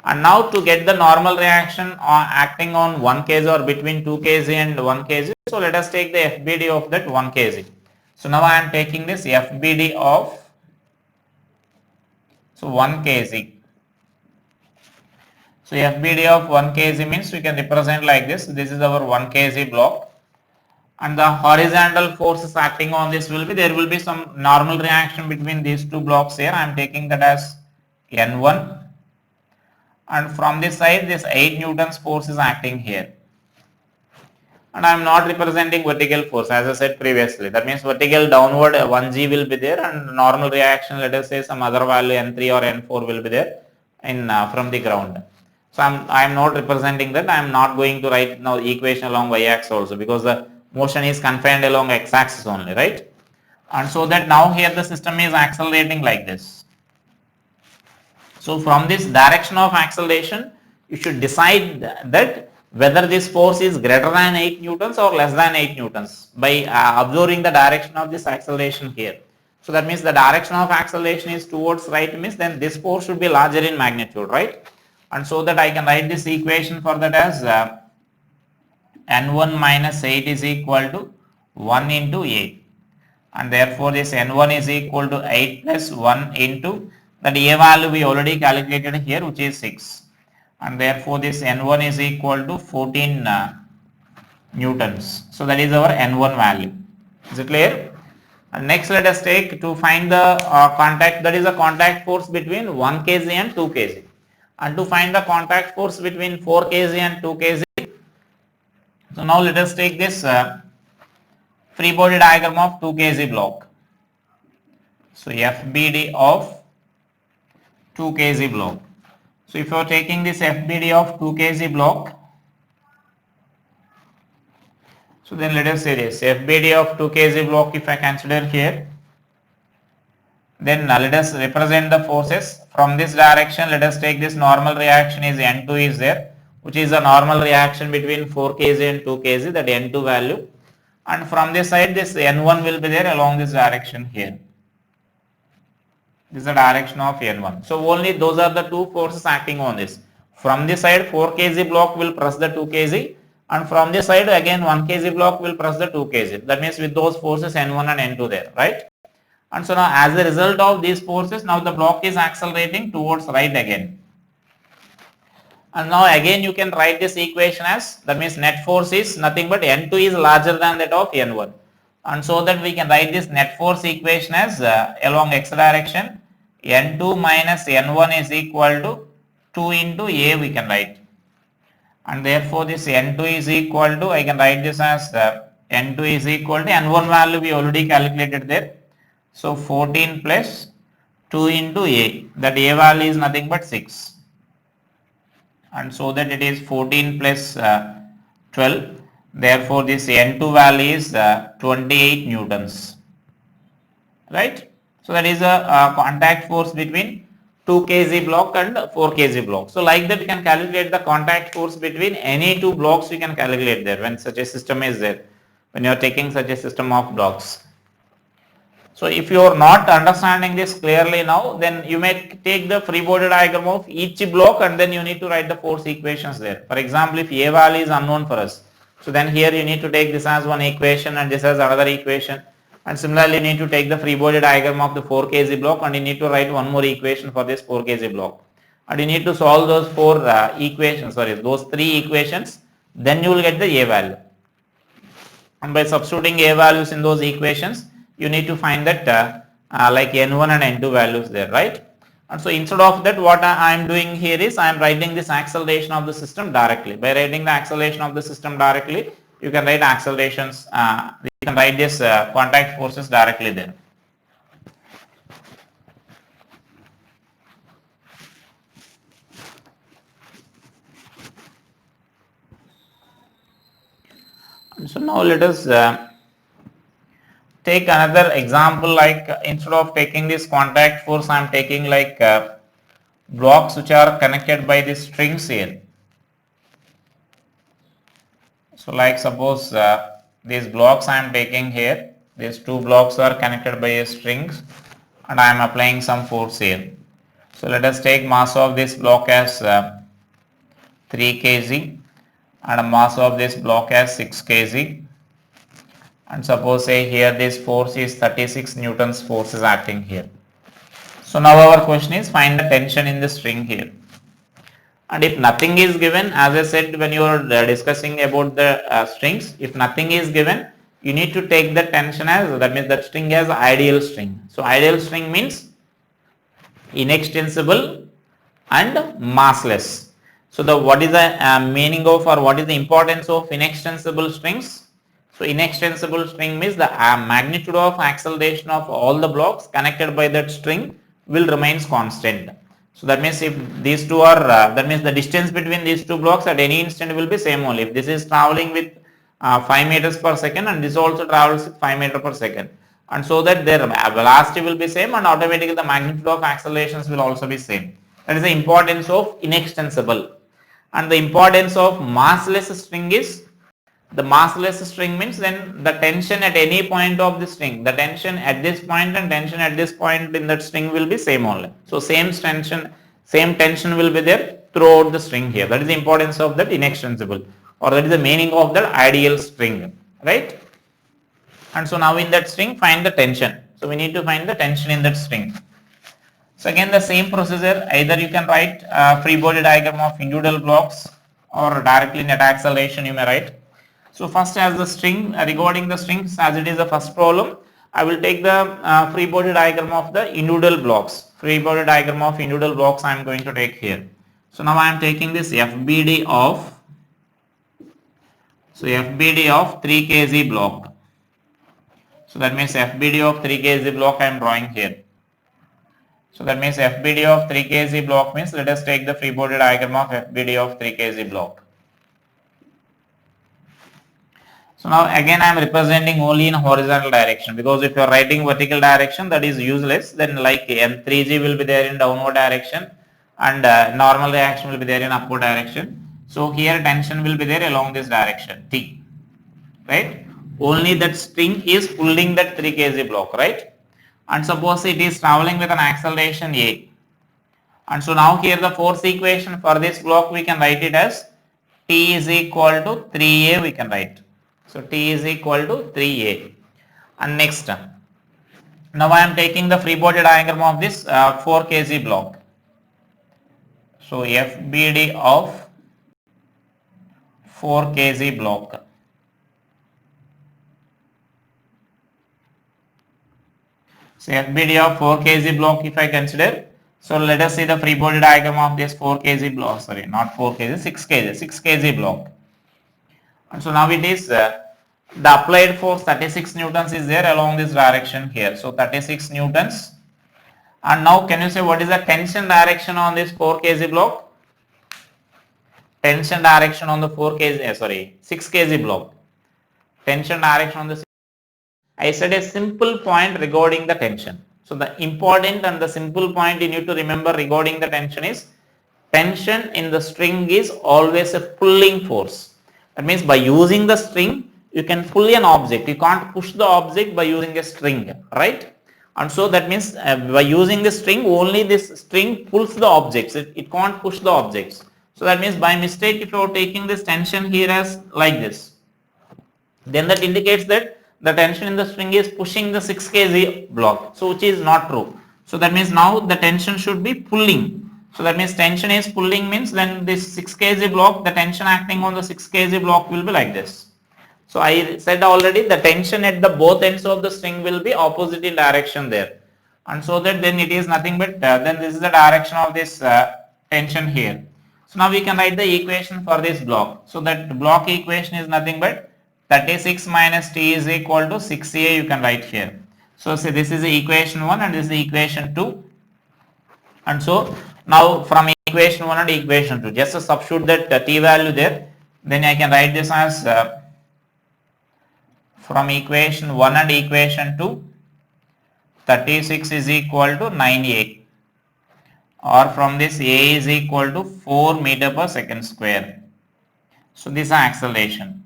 And now to get the normal reaction acting on 1 kg or between 2 kg and 1 kg, so let us take the FBD of that 1 kg. So now I am taking this FBD of 1 kg. So FBD of 1 kg means we can represent like this. This is our 1 kg block, and the horizontal forces acting on this will be, there will be some normal reaction between these two blocks here. I am taking that as N1, and from this side this 8 newtons force is acting here, and I am not representing vertical force as I said previously. That means vertical downward 1g will be there, and normal reaction let us say some other value N3 or N4 will be there in from the ground. So I am not representing that. I am not going to write now equation along y-axis also, because the motion is confined along x-axis only, right? And so that now here the system is accelerating like this. So from this direction of acceleration, you should decide that whether this force is greater than 8 newtons or less than 8 newtons by observing the direction of this acceleration here. So that means the direction of acceleration is towards right, means then this force should be larger in magnitude, right? And so that I can write this equation for that as N1 minus 8 is equal to 1 into 8, and therefore this N1 is equal to 8 plus 1 into that A value we already calculated here, which is 6, and therefore this N1 is equal to 14 newtons. So that is our N1 value. Is it clear? And next let us take to find the contact, that is a contact force between 1 kg and 2 kg. And to find the contact force between 4 kg and 2 kg, so now let us take this free body diagram of 2 kg block. So FBD of 2 kg block. So if you are taking this FBD of 2 kg block, so then let us say this FBD of 2 kg block, if I consider here, then let us represent the forces from this direction. Let us take this normal reaction is N2 is there, which is a normal reaction between 4 kg and 2 kg, that N2 value, and from this side this N1 will be there along this direction here. This is the direction of N1. So only those are the two forces acting on this. From this side 4 kg block will press the 2 kg, and from this side again 1 kg block will press the 2 kg. That means with those forces N1 and N2 there, right? And so now as a result of these forces, now the block is accelerating towards right again. And now again you can write this equation as, that means net force is nothing but N2 is larger than that of N1. and so that we can write this net force equation as along x direction N2 minus N1 is equal to 2 into A we can write, and therefore this N2 is equal to, I can write this as N2 is equal to N1 value we already calculated there, so 14 plus 2 into A, that A value is nothing but 6, and so that it is 14 plus 12, therefore this N2 value is 28 newtons, right. So that is a contact force between 2 kg block and 4 kg block. So like that we can calculate the contact force between any two blocks, we can calculate there when such a system is there, when you are taking such a system of blocks. So if you are not understanding this clearly now, then you may take the free body diagram of each block and then you need to write the force equations there. For example, if A value is unknown for us, so then here you need to take this as one equation and this as another equation, and similarly you need to take the free body diagram of the 4 kg block and you need to write one more equation for this 4 kg block, and you need to solve those those three equations, then you will get the A value. And by substituting A values in those equations, you need to find that like N1 and N2 values there, right? And so instead of that, what I am doing here is I am writing this acceleration of the system directly. By writing the acceleration of the system directly, you can write accelerations, you can write this contact forces directly there. So now let us take another example, like instead of taking this contact force, I am taking like blocks which are connected by these strings here. So like suppose these blocks I am taking here, these two blocks are connected by a strings and I am applying some force here. So let us take mass of this block as 3 kg and a mass of this block as 6 kg, and suppose say here this force is 36 newtons force is acting here. So now our question is find the tension in the string here, and if nothing is given, as I said when you are discussing about the strings, if nothing is given, you need to take the tension as, that means that string as ideal string. So ideal string means inextensible and massless. So the what is the meaning of, or what is the importance of inextensible strings? So inextensible string means the magnitude of acceleration of all the blocks connected by that string will remains constant. So that means if these two are, that means the distance between these two blocks at any instant will be same only. If this is traveling with 5 meters per second and this also travels with 5 meters per second, and so that their velocity will be same and automatically the magnitude of accelerations will also be same. That is the importance of inextensible. And the importance of massless string is, the massless string means then the tension at any point of the string, the tension at this point and tension at this point in that string will be same only. So same tension will be there throughout the string here. That is the importance of that inextensible, or that is the meaning of that ideal string, right? And so now in that string find the tension. So we need to find the tension in that string. So again the same procedure, either you can write free body diagram of individual blocks or directly net acceleration you may write. So first as the string, regarding the strings, as it is the first problem, I will take the free body diagram of the individual blocks. Free body diagram of individual blocks I am going to take here. So now I am taking this FBD of, so FBD of 3 kg block. So that means FBD of 3 kg block I am drawing here. So that means FBD of 3 kg block means, let us take the free body diagram of FBD of 3 kg block. So now again I am representing only in horizontal direction, because if you are writing vertical direction, that is useless. Then like M3G will be there in downward direction and normal reaction will be there in upward direction. So here tension will be there along this direction T, right? Only that string is pulling that 3 kg block, right? And suppose it is traveling with an acceleration A. And so now here the force equation for this block we can write it as T is equal to 3A we can write. So T is equal to 3A. And next, now I am taking the free body diagram of this 4 kg block. So FBD of 4 kg block. So FBD of 4 kg block if I consider. So let us see the free body diagram of this 4 kg block, sorry, not 4 kg, 6 kg block. And so now it is the applied force 36 newtons is there along this direction here. So 36 newtons. And now can you say what is the tension direction on this 4 kg block? Tension direction on the 6 kg block. Tension direction on the, I said a simple point regarding the tension. So the important and the simple point you need to remember regarding the tension is tension in the string is always a pulling force. That means by using the string you can pull an object. You can't push the object by using a string, right? And so that means by using the string only this string pulls the objects. It can't push the objects. So that means by mistake if you are taking this tension here as like this, then that indicates that the tension in the string is pushing the 6 kg block, so which is not true. So that means now the tension should be pulling. So that means tension is pulling means then this 6 kg block, the tension acting on the 6 kg block will be like this. So I said already the tension at the both ends of the string will be opposite in direction there. And so that then it is nothing but then this is the direction of this tension here. So now we can write the equation for this block. So that block equation is nothing but 36 minus T is equal to 6A you can write here. So say this is the equation 1 and this is the equation 2. And so now from equation 1 and equation 2 just to substitute that T value there, then I can write this as from equation 1 and equation 2 36 is equal to 9A, or from this A is equal to 4 meter per second square. So this is acceleration.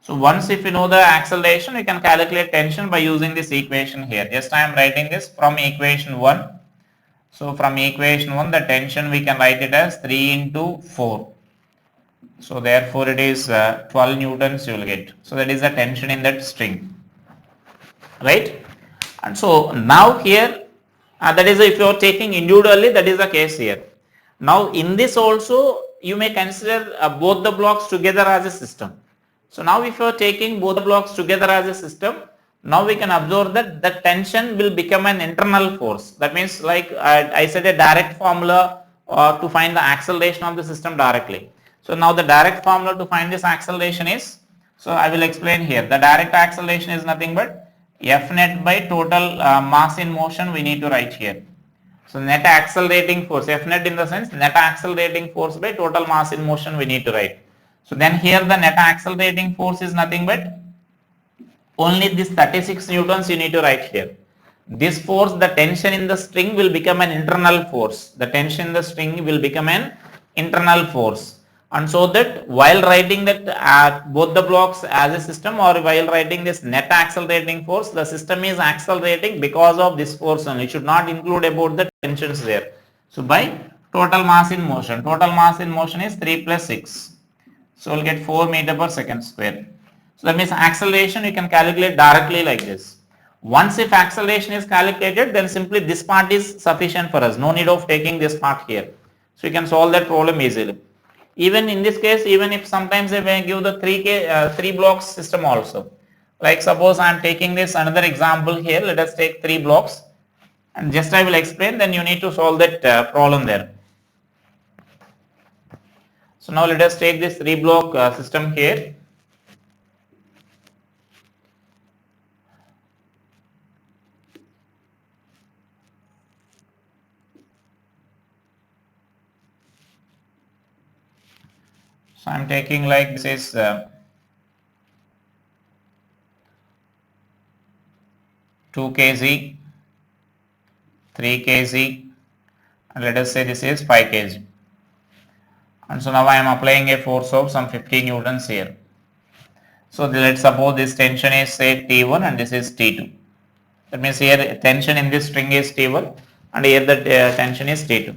So once if you know the acceleration, you can calculate tension by using this equation here. Just I am writing this from equation 1. So from equation 1 the tension we can write it as 3 into 4. So therefore it is 12 newtons you will get. So that is the tension in that string, right? And so now here that is if you are taking individually, that is the case here. Now in this also you may consider both the blocks together as a system. So now if you are taking both the blocks together as a system, now we can observe that the tension will become an internal force. That means like I said a direct formula to find the acceleration of the system directly. So now the direct formula to find this acceleration is, so I will explain here. The direct acceleration is nothing but F net by total mass in motion we need to write here. So net accelerating force, F net in the sense net accelerating force by total mass in motion we need to write. So then here the net accelerating force is nothing but only this 36 newtons you need to write here. This force, the tension in the string will become an internal force. The tension in the string will become an internal force. And so that while writing that both the blocks as a system, or while writing this net accelerating force, the system is accelerating because of this force only. It should not include about the tensions there. So by total mass in motion is 3 plus 6. So we'll get 4 meter per second square. So that means acceleration you can calculate directly like this. Once if acceleration is calculated, then simply this part is sufficient for us. No need of taking this part here. So you can solve that problem easily. Even in this case, even if sometimes they may give the 3 blocks system also. Like suppose I am taking this another example here. Let us take 3 blocks and just I will explain, then you need to solve that problem there. So now let us take this 3 block system here. So I am taking like this is 2 kg, 3 kg, and let us say this is 5 kg. And so now I am applying a force of some 50 newtons here. So let's suppose this tension is say T1 and this is T2. That means here tension in this string is T1 and here the tension is T2.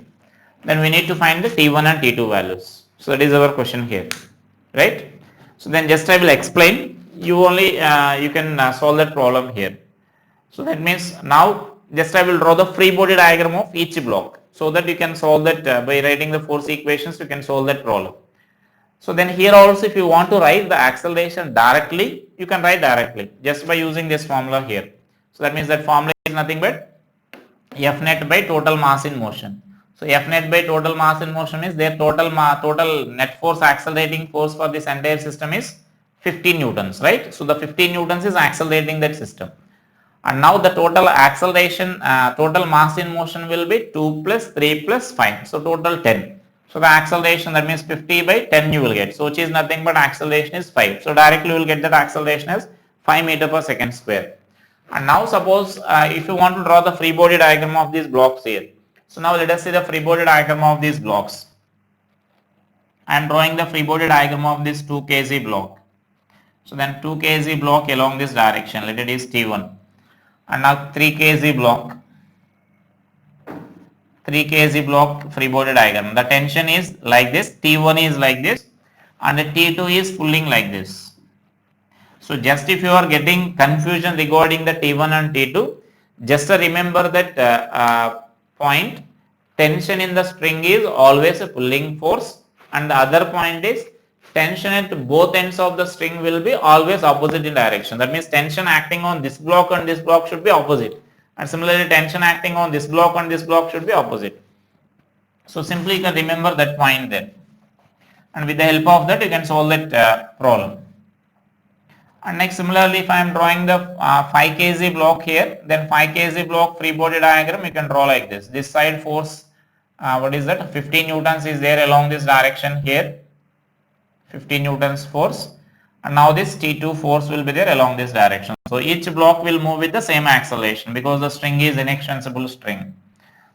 Then we need to find the T1 and T2 values. So that is our question here, right? So then just I will explain. You only you can solve that problem here. So that means now just I will draw the free body diagram of each block, so that you can solve that by writing the force equations you can solve that problem. So then here also if you want to write the acceleration directly, you can write directly just by using this formula here. So that means that formula is nothing but F net by total mass in motion. So F net by total mass in motion is their total net force, accelerating force for this entire system is 15 newtons, right? So the 15 newtons is accelerating that system. And now the total acceleration, total mass in motion will be 2 plus 3 plus 5. So total 10. So the acceleration, that means 50 by 10 you will get. So which is nothing but acceleration is 5. So directly you will get that acceleration as 5 meter per second square. And now suppose if you want to draw the free body diagram of these blocks here. So now let us see the free body diagram of these blocks. I am drawing the free body diagram of this 2 kg block. So then 2 kg block along this direction, let it is T1. And now 3 kg block, 3 kg block free body diagram. The tension is like this, T1 is like this, and the T2 is pulling like this. So just if you are getting confusion regarding the T1 and T2, just remember that point, tension in the string is always a pulling force, and the other point is tension at both ends of the string will be always opposite in direction. That means tension acting on this block and this block should be opposite, and similarly tension acting on this block and this block should be opposite. So simply you can remember that point there, and with the help of that you can solve that problem. And next, similarly, if I am drawing the 5 kg block here, then 5 kg block free body diagram you can draw like this. This side force, what is that? 15 newtons is there along this direction here. 15 newtons force, and now this T2 force will be there along this direction. So each block will move with the same acceleration because the string is inextensible string.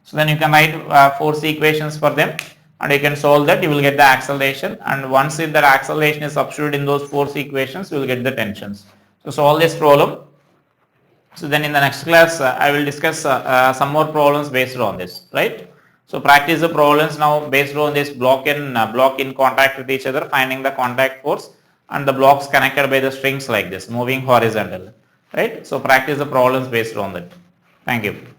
So then you can write force equations for them, and you can solve that. You will get the acceleration, and once if that acceleration is substituted in those force equations, you will get the tensions. So solve this problem. So then in the next class I will discuss some more problems based on this, right? So practice the problems now based on this block in contact with each other, finding the contact force, and the blocks connected by the strings like this moving horizontal, right? So practice the problems based on that. Thank you.